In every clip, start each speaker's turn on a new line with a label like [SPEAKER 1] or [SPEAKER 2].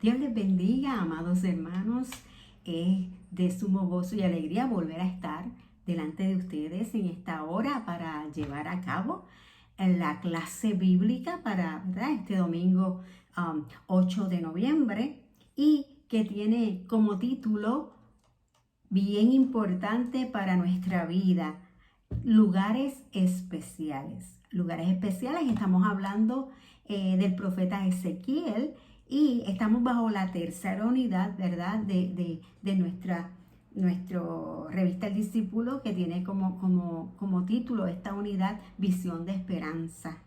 [SPEAKER 1] Dios les bendiga, amados hermanos. Es de sumo gozo y alegría volver a estar delante de ustedes en esta hora para llevar a cabo la clase bíblica para, ¿verdad?, este domingo 8 de noviembre, y que tiene como título bien importante para nuestra vida: lugares especiales. Lugares especiales, estamos hablando del profeta Ezequiel, y estamos bajo la tercera unidad, ¿verdad?, de nuestra revista El Discípulo, que tiene como título esta unidad: Visión de Esperanza.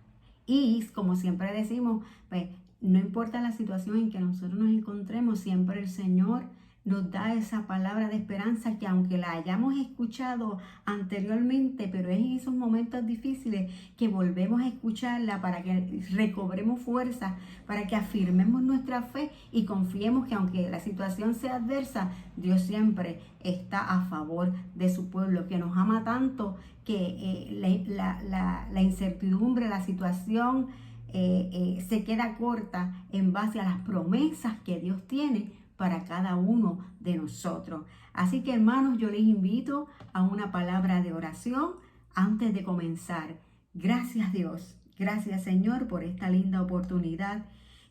[SPEAKER 1] Y como siempre decimos, pues no importa la situación en que nosotros nos encontremos, siempre el Señor nos da esa palabra de esperanza que, aunque la hayamos escuchado anteriormente, pero es en esos momentos difíciles que volvemos a escucharla para que recobremos fuerza, para que afirmemos nuestra fe y confiemos que, aunque la situación sea adversa, Dios siempre está a favor de su pueblo, que nos ama tanto que la incertidumbre, la situación se queda corta en base a las promesas que Dios tiene para cada uno de nosotros. Así que, hermanos, yo les invito a una palabra de oración antes de comenzar. Gracias, Dios. Gracias, Señor, por esta linda oportunidad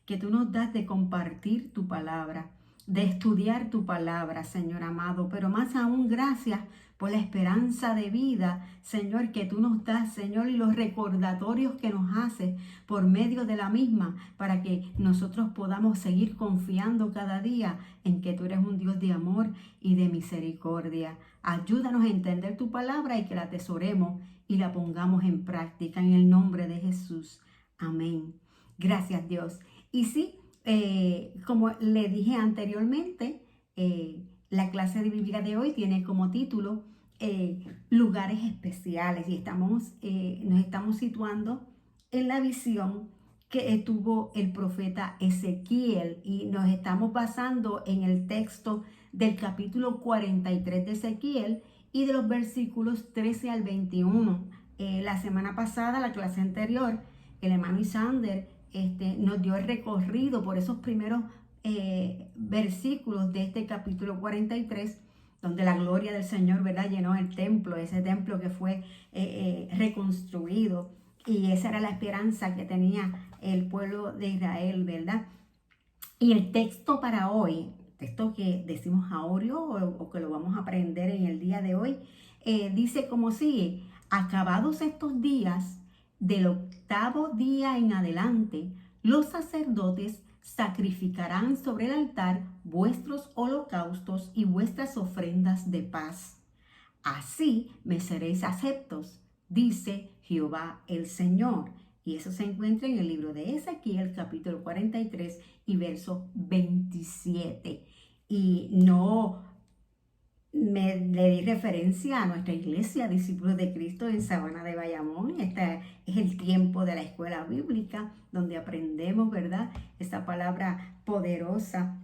[SPEAKER 1] que tú nos das de compartir tu palabra, de estudiar tu palabra, Señor amado. Pero más aún, gracias por la esperanza de vida, Señor, que tú nos das, Señor, y los recordatorios que nos haces por medio de la misma, para que nosotros podamos seguir confiando cada día en que tú eres un Dios de amor y de misericordia. Ayúdanos a entender tu palabra y que la atesoremos y la pongamos en práctica en el nombre de Jesús. Amén. Gracias, Dios. Y sí, como le dije anteriormente, la clase de Biblia de hoy tiene como título lugares especiales, y nos estamos situando en la visión que tuvo el profeta Ezequiel, y nos estamos basando en el texto del capítulo 43 de Ezequiel y de los versículos 13 al 21. La semana pasada, la clase anterior, el hermano Isander nos dio el recorrido por esos primeros versículos de este capítulo 43, donde la gloria del Señor, ¿verdad?, llenó el templo, ese templo que fue reconstruido, y esa era la esperanza que tenía el pueblo de Israel, ¿verdad? Y el texto para hoy, texto que decimos ahora o que lo vamos a aprender en el día de hoy, dice como sigue: acabados estos días, del 8º día en adelante, los sacerdotes sacrificarán sobre el altar vuestros holocaustos y vuestras ofrendas de paz. Así me seréis aceptos, dice Jehová el Señor. Y eso se encuentra en el libro de Ezequiel, capítulo 43 y verso 27. Y no le di referencia a nuestra iglesia, Discípulos de Cristo en Sabana de Bayamón. Este es el tiempo de la escuela bíblica, donde aprendemos, ¿verdad?, esa palabra poderosa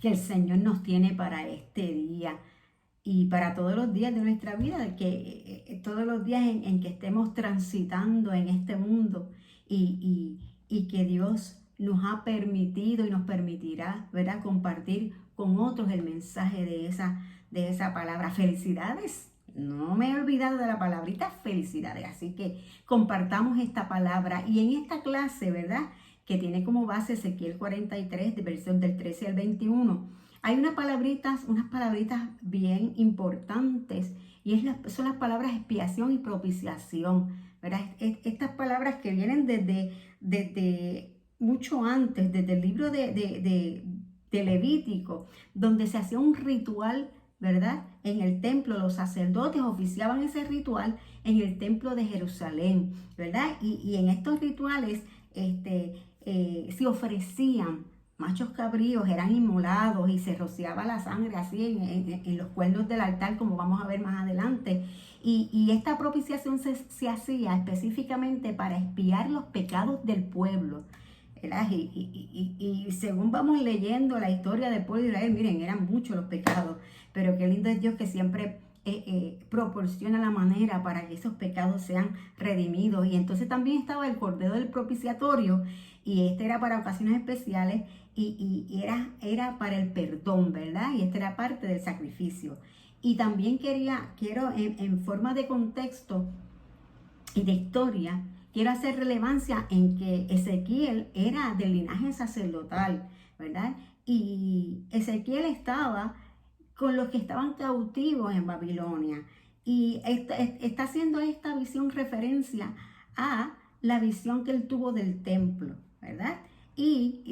[SPEAKER 1] que el Señor nos tiene para este día y para todos los días de nuestra vida, que todos los días en que estemos transitando en este mundo, y que Dios nos ha permitido y nos permitirá, ¿verdad?, compartir con otros el mensaje de esa palabra. Felicidades. No me he olvidado de la palabrita felicidades. Así que compartamos esta palabra. Y en esta clase, ¿verdad?, que tiene como base Ezequiel 43, de versión del 13 al 21, hay unas palabritas bien importantes, y son las palabras expiación y propiciación, ¿verdad? Estas palabras que vienen desde mucho antes, desde el libro de Levítico, donde se hacía un ritual, ¿verdad?, en el templo. Los sacerdotes oficiaban ese ritual en el templo de Jerusalén, ¿verdad? Y en estos rituales se ofrecían machos cabríos, eran inmolados, y se rociaba la sangre así en los cuernos del altar, como vamos a ver más adelante. Y esta propiciación se hacía específicamente para expiar los pecados del pueblo, ¿verdad? Y según vamos leyendo la historia del pueblo de Israel, miren, eran muchos los pecados, pero qué lindo es Dios, que siempre proporciona la manera para que esos pecados sean redimidos. Y entonces también estaba el cordero del propiciatorio, y este era para ocasiones especiales y era para el perdón, ¿verdad? Y este era parte del sacrificio. Y también quiero en forma de contexto y de historia, quiero hacer relevancia en que Ezequiel era del linaje sacerdotal, ¿verdad? Y Ezequiel estaba con los que estaban cautivos en Babilonia. Y está haciendo esta visión referencia a la visión que él tuvo del templo, ¿verdad? Y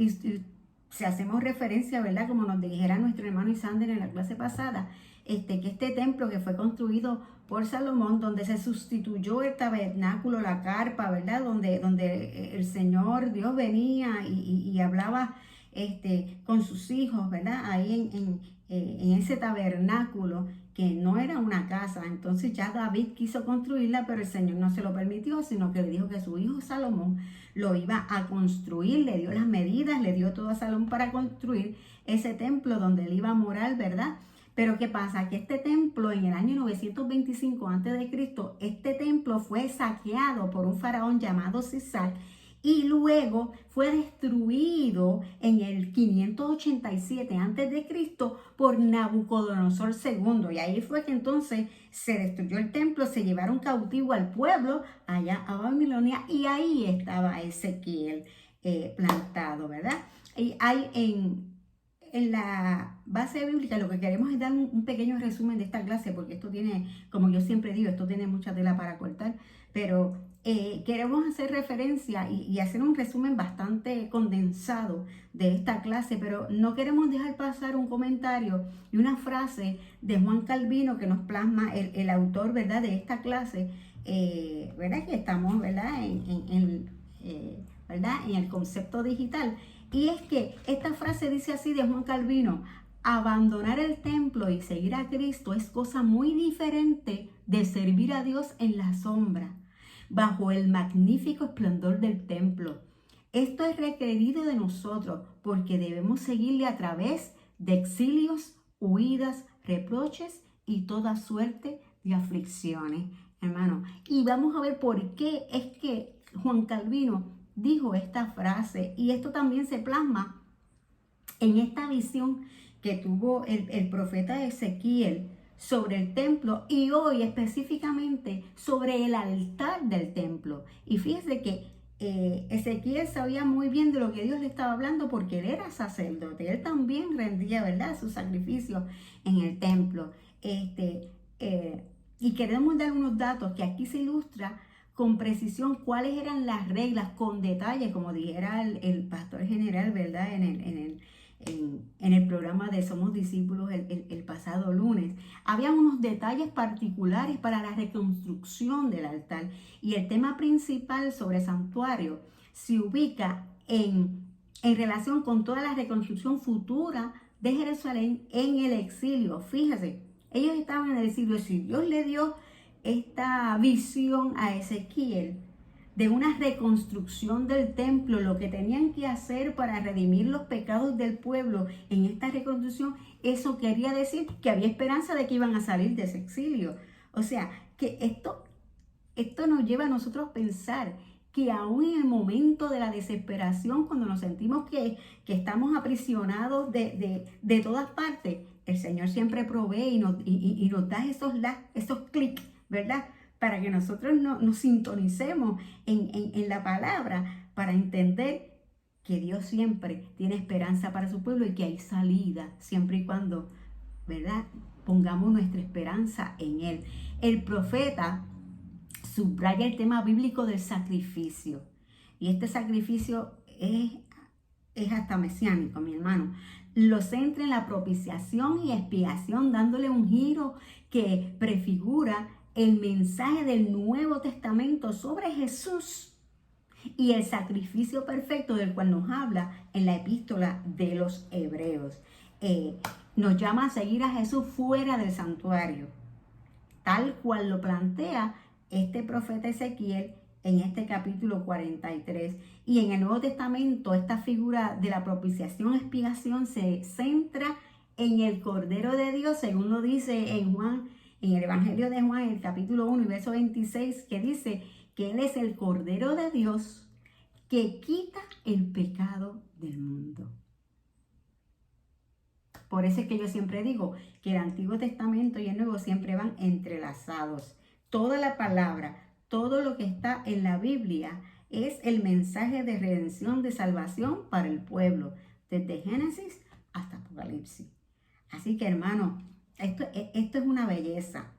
[SPEAKER 1] si hacemos referencia, ¿verdad? Como nos dijera nuestro hermano Isander en la clase pasada, que este templo que fue construido por Salomón, donde se sustituyó el tabernáculo, la carpa, ¿verdad? Donde el Señor Dios venía y hablaba con sus hijos, ¿verdad? Ahí en ese tabernáculo, que no era una casa. Entonces ya David quiso construirla, pero el Señor no se lo permitió, sino que le dijo que su hijo Salomón lo iba a construir, le dio las medidas, le dio todo a Salomón para construir ese templo donde él iba a morar, ¿verdad? Pero ¿qué pasa? Que este templo en el año 925 a.C., este templo fue saqueado por un faraón llamado Sisac, y luego fue destruido en el 587 a.C. por Nabucodonosor II. Y ahí fue que entonces se destruyó el templo, se llevaron cautivo al pueblo allá a Babilonia, y ahí estaba Ezequiel plantado, ¿verdad? Y hay en la base bíblica, lo que queremos es dar un pequeño resumen de esta clase, porque esto tiene, como yo siempre digo, esto tiene mucha tela para cortar, pero queremos hacer referencia y hacer un resumen bastante condensado de esta clase, pero no queremos dejar pasar un comentario y una frase de Juan Calvino que nos plasma el autor, ¿verdad?, de esta clase, ¿verdad?, que estamos, ¿verdad?, ¿verdad?, en el concepto digital. Y es que esta frase dice así de Juan Calvino: abandonar el templo y seguir a Cristo es cosa muy diferente de servir a Dios en la sombra, bajo el magnífico esplendor del templo. Esto es requerido de nosotros porque debemos seguirle a través de exilios, huidas, reproches y toda suerte de aflicciones, hermano. Y vamos a ver por qué es que Juan Calvino dijo esta frase, y esto también se plasma en esta visión que tuvo el profeta Ezequiel sobre el templo, y hoy específicamente sobre el altar del templo. Y fíjese que Ezequiel sabía muy bien de lo que Dios le estaba hablando, porque él era sacerdote, él también rendía, ¿verdad?, sus sacrificios en el templo. Y queremos dar unos datos que aquí se ilustra con precisión cuáles eran las reglas, con detalle, como dijera el pastor general, ¿verdad?, en el programa de Somos Discípulos el pasado lunes. Había unos detalles particulares para la reconstrucción del altar, y el tema principal sobre el santuario se ubica en relación con toda la reconstrucción futura de Jerusalén en el exilio. Fíjese, ellos estaban en el exilio. Si Dios le dio esta visión a Ezequiel de una reconstrucción del templo, lo que tenían que hacer para redimir los pecados del pueblo en esta reconstrucción, eso quería decir que había esperanza de que iban a salir de ese exilio. O sea, que esto nos lleva a nosotros a pensar que aún en el momento de la desesperación, cuando nos sentimos que estamos aprisionados de todas partes, el Señor siempre provee y nos da esos clics, ¿verdad?, para que nosotros nos sintonicemos en la palabra, para entender que Dios siempre tiene esperanza para su pueblo y que hay salida, siempre y cuando, ¿verdad?, pongamos nuestra esperanza en Él. El profeta subraya el tema bíblico del sacrificio, y este sacrificio es hasta mesiánico, mi hermano. Lo centra en la propiciación y expiación, dándole un giro que prefigura el mensaje del Nuevo Testamento sobre Jesús y el sacrificio perfecto del cual nos habla en la epístola de los Hebreos. Nos llama a seguir a Jesús fuera del santuario, tal cual lo plantea este profeta Ezequiel en este capítulo 43. Y en el Nuevo Testamento, esta figura de la propiciación, expiación, se centra en el Cordero de Dios, según lo dice en Juan en el Evangelio de Juan, el capítulo 1 y verso 26, que dice que Él es el Cordero de Dios que quita el pecado del mundo. Por eso es que yo siempre digo que el Antiguo Testamento y el Nuevo siempre van entrelazados. Toda la palabra, todo lo que está en la Biblia es el mensaje de redención, de salvación para el pueblo, desde Génesis hasta Apocalipsis. Así que, hermano, esto es una belleza.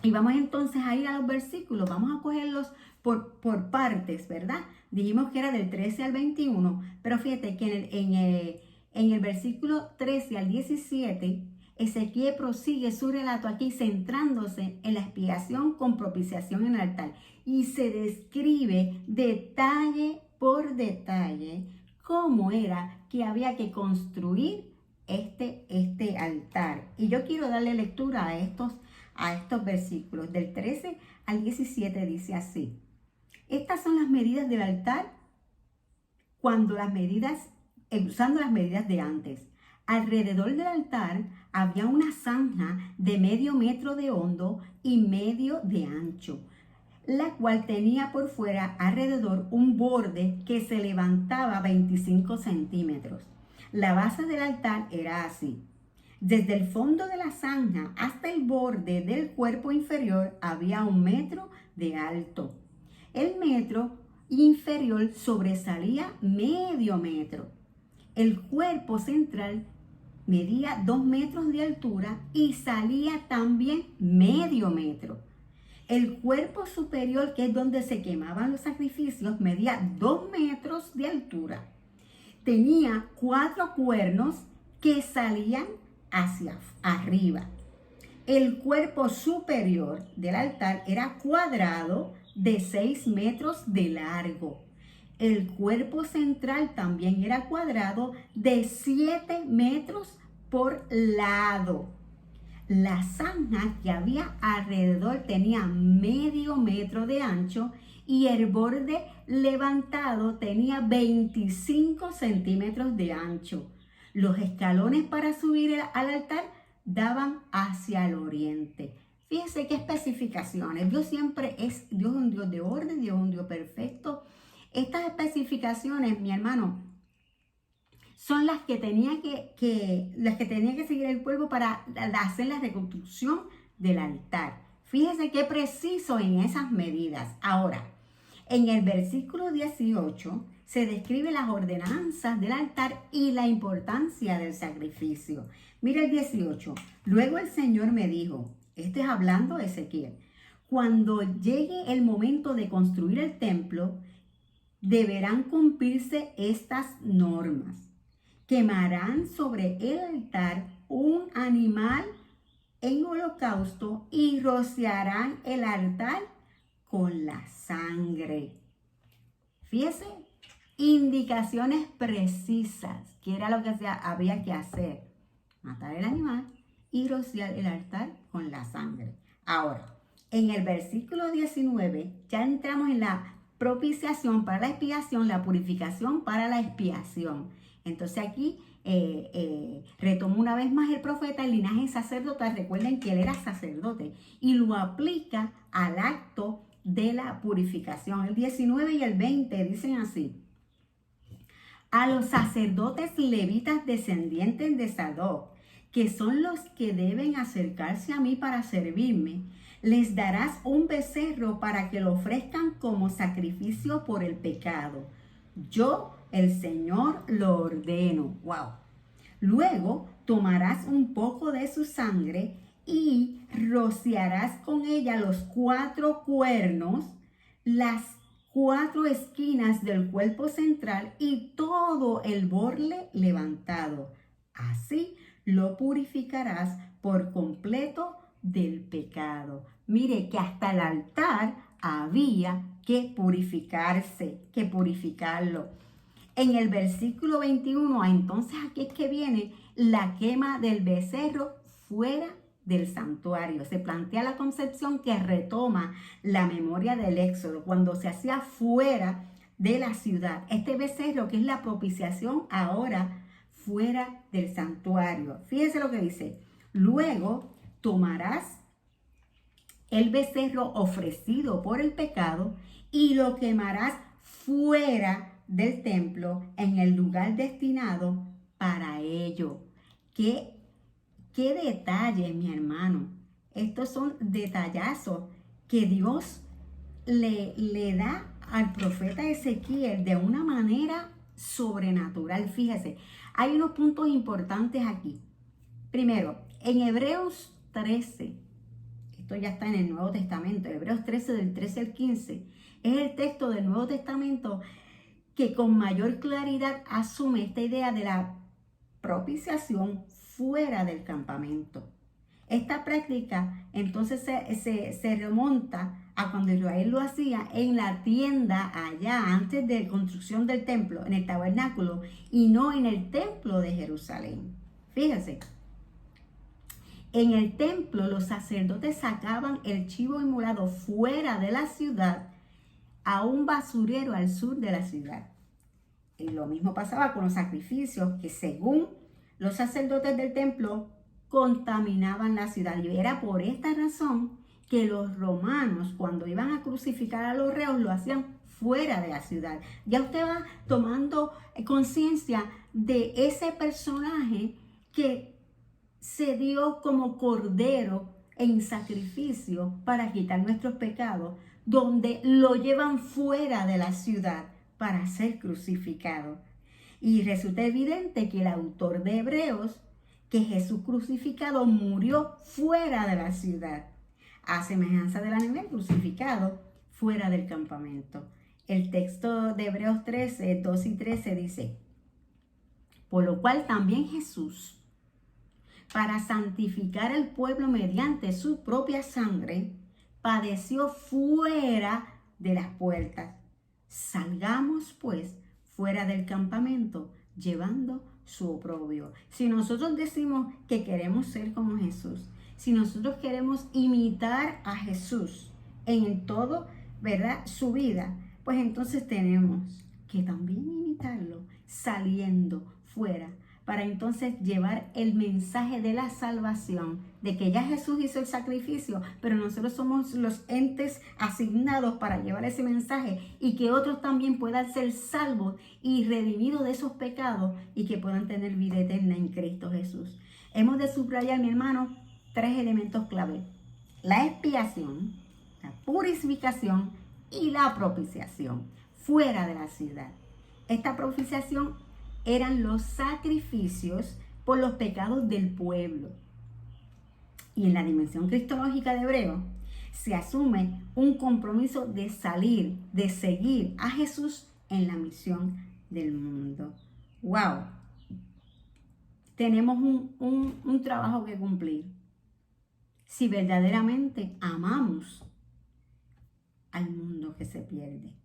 [SPEAKER 1] Y vamos entonces a ir a los versículos, vamos a cogerlos por partes, ¿verdad? Dijimos que era del 13 al 21, pero fíjate que en el versículo 13 al 17, Ezequiel prosigue su relato aquí centrándose en la expiación con propiciación en el altar. Y se describe detalle por detalle cómo era que había que construir este altar. Y yo quiero darle lectura a estos versículos. Del 13 al 17 dice así: estas son las medidas del altar usando las medidas de antes. Alrededor del altar había una zanja de medio metro de hondo y medio de ancho, la cual tenía por fuera alrededor un borde que se levantaba 25 centímetros. La base del altar era así: desde el fondo de la zanja hasta el borde del cuerpo inferior había 1 metro de alto. El metro inferior sobresalía medio metro. El cuerpo central medía 2 metros de altura y salía también medio metro. El cuerpo superior, que es donde se quemaban los sacrificios, medía 2 metros de altura. Tenía 4 cuernos que salían hacia arriba. El cuerpo superior del altar era cuadrado de 6 metros de largo. El cuerpo central también era cuadrado de 7 metros por lado. La zanja que había alrededor tenía medio metro de ancho y el borde levantado tenía 25 centímetros de ancho. Los escalones para subir al altar daban hacia el oriente. Fíjense qué especificaciones. Dios es un Dios de orden, Dios es un Dios perfecto. Estas especificaciones, mi hermano, son las que tenía que seguir el pueblo para hacer la reconstrucción del altar. Fíjese qué preciso en esas medidas. Ahora, en el versículo 18 se describen las ordenanzas del altar y la importancia del sacrificio. Mira el 18. Luego el Señor me dijo, este es hablando de Ezequiel, cuando llegue el momento de construir el templo, deberán cumplirse estas normas. Quemarán sobre el altar un animal en holocausto y rociarán el altar con la sangre. Fíjese, indicaciones precisas, que era lo que había que hacer: matar el animal y rociar el altar con la sangre. Ahora, en el versículo 19 ya entramos en la propiciación para la expiación, la purificación para la expiación. Entonces aquí retomo una vez más el profeta el linaje sacerdotal. Recuerden que él era sacerdote y lo aplica al acto de la purificación. El 19 y el 20 dicen así: a los sacerdotes levitas descendientes de Sadoc, que son los que deben acercarse a mí para servirme, les darás un becerro para que lo ofrezcan como sacrificio por el pecado. Yo, el Señor, lo ordeno. ¡Wow! Luego tomarás un poco de su sangre y rociarás con ella los 4 cuernos, las 4 esquinas del cuerpo central y todo el borde levantado. Así lo purificarás por completo del pecado. Mire que hasta el altar había que purificarse, que purificarlo. En el versículo 21, entonces aquí es que viene la quema del becerro fuera del santuario. Se plantea la concepción que retoma la memoria del Éxodo, cuando se hacía fuera de la ciudad. Este becerro, que es la propiciación, ahora fuera del santuario. Fíjense lo que dice: luego tomarás el becerro ofrecido por el pecado y lo quemarás fuera del templo en el lugar destinado para ello. ¿Qué detalle, mi hermano? Estos son detallazos que Dios le da al profeta Ezequiel de una manera sobrenatural. Fíjese, hay unos puntos importantes aquí. Primero, en Hebreos 13, esto ya está en el Nuevo Testamento, Hebreos 13 del 13 al 15, es el texto del Nuevo Testamento que con mayor claridad asume esta idea de la propiciación fuera del campamento. Esta práctica entonces se remonta a cuando Israel lo hacía en la tienda allá antes de la construcción del templo, en el tabernáculo, y no en el templo de Jerusalén. Fíjense, en el templo los sacerdotes sacaban el chivo inmolado fuera de la ciudad a un basurero al sur de la ciudad. Y lo mismo pasaba con los sacrificios que según los sacerdotes del templo contaminaban la ciudad. Y era por esta razón que los romanos, cuando iban a crucificar a los reos, lo hacían fuera de la ciudad. Ya usted va tomando conciencia de ese personaje que se dio como cordero en sacrificio para quitar nuestros pecados, donde lo llevan fuera de la ciudad para ser crucificado. Y resulta evidente que el autor de Hebreos, que Jesús crucificado murió fuera de la ciudad, a semejanza del animal crucificado fuera del campamento. El texto de Hebreos 13, 2 y 13 dice: por lo cual también Jesús, para santificar al pueblo mediante su propia sangre, padeció fuera de las puertas. Salgamos pues fuera del campamento, llevando su oprobio. Si nosotros decimos que queremos ser como Jesús, si nosotros queremos imitar a Jesús en todo, ¿verdad?, su vida, pues entonces tenemos que también imitarlo saliendo fuera, para entonces llevar el mensaje de la salvación, de que ya Jesús hizo el sacrificio, pero nosotros somos los entes asignados para llevar ese mensaje y que otros también puedan ser salvos y redimidos de esos pecados y que puedan tener vida eterna en Cristo Jesús. Hemos de subrayar, mi hermano, 3 elementos clave: la expiación, la purificación y la propiciación fuera de la ciudad. Esta propiciación eran los sacrificios por los pecados del pueblo. Y en la dimensión cristológica de Hebreo se asume un compromiso de salir, de seguir a Jesús en la misión del mundo. ¡Wow! Tenemos un trabajo que cumplir. Si verdaderamente amamos al mundo que se pierde,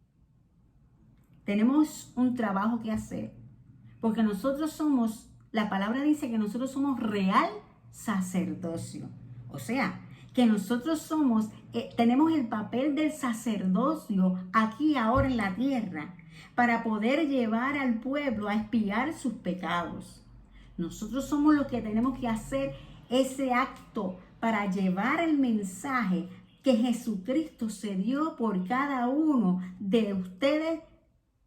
[SPEAKER 1] tenemos un trabajo que hacer. Porque nosotros somos, la palabra dice que nosotros somos real sacerdocio. O sea, que nosotros somos, tenemos el papel del sacerdocio aquí ahora en la tierra para poder llevar al pueblo a expiar sus pecados. Nosotros somos los que tenemos que hacer ese acto para llevar el mensaje que Jesucristo se dio por cada uno de ustedes,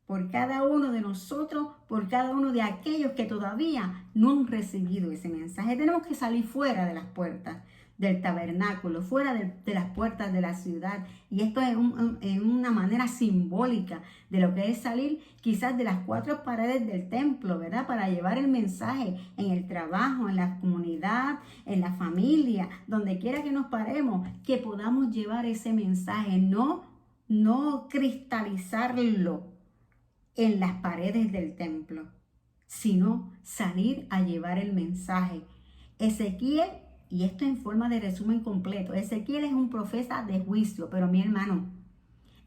[SPEAKER 1] por cada uno de nosotros, por cada uno de aquellos que todavía no han recibido ese mensaje. Tenemos que salir fuera de las puertas del tabernáculo, fuera de las puertas de la ciudad. Y esto es una manera simbólica de lo que es salir quizás de las 4 paredes del templo, ¿verdad? Para llevar el mensaje en el trabajo, en la comunidad, en la familia, donde quiera que nos paremos, que podamos llevar ese mensaje, no cristalizarlo en las paredes del templo, sino salir a llevar el mensaje. Ezequiel, y esto en forma de resumen completo, Ezequiel es un profeta de juicio, pero mi hermano,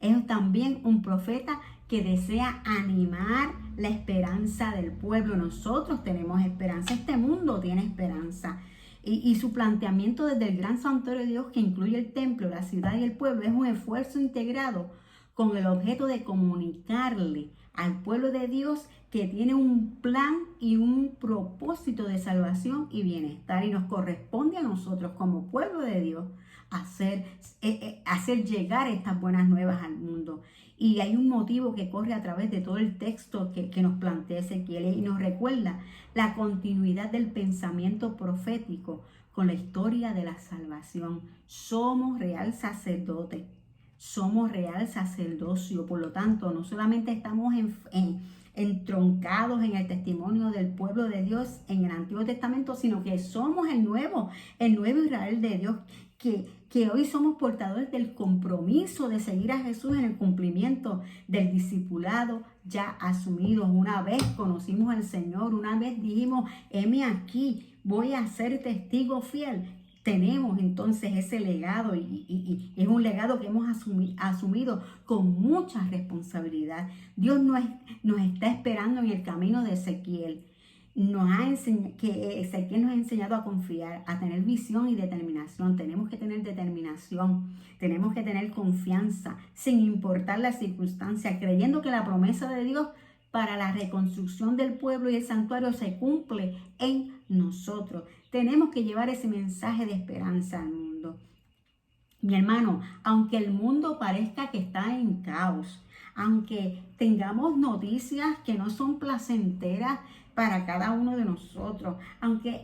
[SPEAKER 1] es también un profeta que desea animar la esperanza del pueblo. Nosotros tenemos esperanza, este mundo tiene esperanza. Y su planteamiento desde el gran santuario de Dios, que incluye el templo, la ciudad y el pueblo, es un esfuerzo integrado con el objeto de comunicarle al pueblo de Dios que tiene un plan y un propósito de salvación y bienestar. Y nos corresponde a nosotros como pueblo de Dios hacer llegar estas buenas nuevas al mundo. Y hay un motivo que corre a través de todo el texto que nos plantea Ezequiel y nos recuerda la continuidad del pensamiento profético con la historia de la salvación. Somos real sacerdote, somos real sacerdocio, por lo tanto, no solamente estamos entroncados en el testimonio del pueblo de Dios en el Antiguo Testamento, sino que somos el nuevo Israel de Dios, que hoy somos portadores del compromiso de seguir a Jesús en el cumplimiento del discipulado ya asumido. Una vez conocimos al Señor, una vez dijimos, heme aquí, voy a ser testigo fiel. Tenemos entonces ese legado y es un legado que hemos asumido con mucha responsabilidad. Dios nos está esperando en el camino de Ezequiel. Ezequiel nos ha enseñado a confiar, a tener visión y determinación. Tenemos que tener determinación, tenemos que tener confianza, sin importar las circunstancias, creyendo que la promesa de Dios para la reconstrucción del pueblo y el santuario se cumple en nosotros. Tenemos que llevar ese mensaje de esperanza al mundo. Mi hermano, aunque el mundo parezca que está en caos, aunque tengamos noticias que no son placenteras para cada uno de nosotros, aunque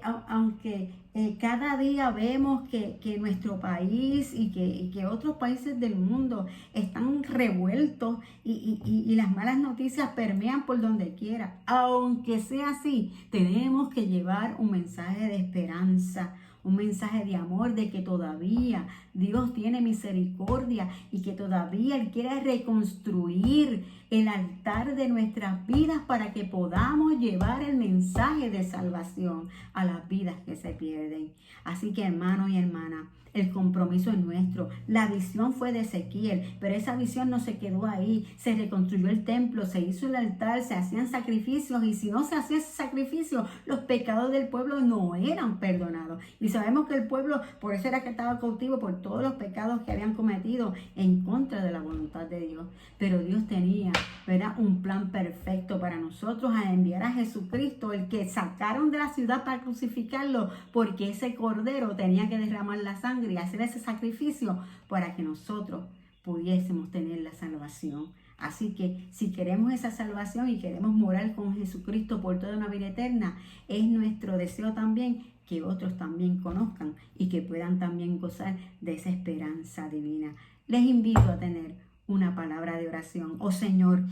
[SPEAKER 1] cada día vemos que nuestro país y que otros países del mundo están revueltos y las malas noticias permean por donde quiera, aunque sea así, tenemos que llevar un mensaje de esperanza, un mensaje de amor, de que todavía Dios tiene misericordia y que todavía Él quiere reconstruir el altar de nuestras vidas para que podamos llevar el mensaje de salvación a las vidas que se pierden. Así que, hermanos y hermanas, el compromiso es nuestro. La visión fue de Ezequiel, pero esa visión no se quedó ahí. Se reconstruyó el templo, se hizo el altar, se hacían sacrificios, y si no se hacía ese sacrificio, los pecados del pueblo no eran perdonados. Y sabemos que el pueblo, por eso era que estaba cautivo, por todos los pecados que habían cometido en contra de la voluntad de Dios. Pero Dios tenía, ¿verdad?, un plan perfecto para nosotros, a enviar a Jesucristo, el que sacaron de la ciudad para crucificarlo, porque ese cordero tenía que derramar la sangre y hacer ese sacrificio para que nosotros pudiésemos tener la salvación. Así que si queremos esa salvación y queremos morar con Jesucristo por toda una vida eterna, es nuestro deseo también que otros también conozcan y que puedan también gozar de esa esperanza divina. Les invito a tener una palabra de oración. Oh Señor,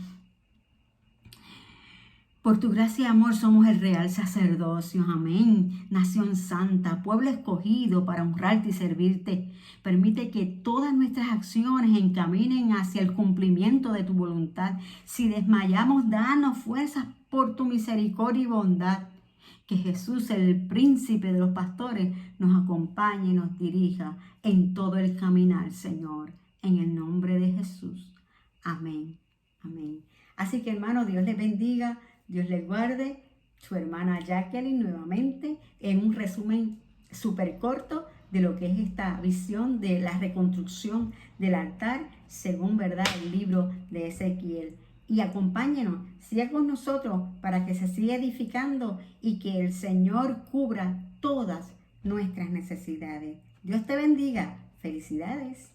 [SPEAKER 1] por tu gracia y amor somos el real sacerdocio, amén. Nación santa, pueblo escogido para honrarte y servirte. Permite que todas nuestras acciones encaminen hacia el cumplimiento de tu voluntad. Si desmayamos, danos fuerzas por tu misericordia y bondad. Que Jesús, el príncipe de los pastores, nos acompañe y nos dirija en todo el caminar, Señor. En el nombre de Jesús. Amén. Amén. Así que, hermano, Dios les bendiga. Dios les guarde. Su hermana Jacqueline nuevamente en un resumen súper corto de lo que es esta visión de la reconstrucción del altar según, ¿verdad?, el libro de Ezequiel. Y acompáñenos, siga con nosotros para que se siga edificando y que el Señor cubra todas nuestras necesidades. Dios te bendiga. Felicidades.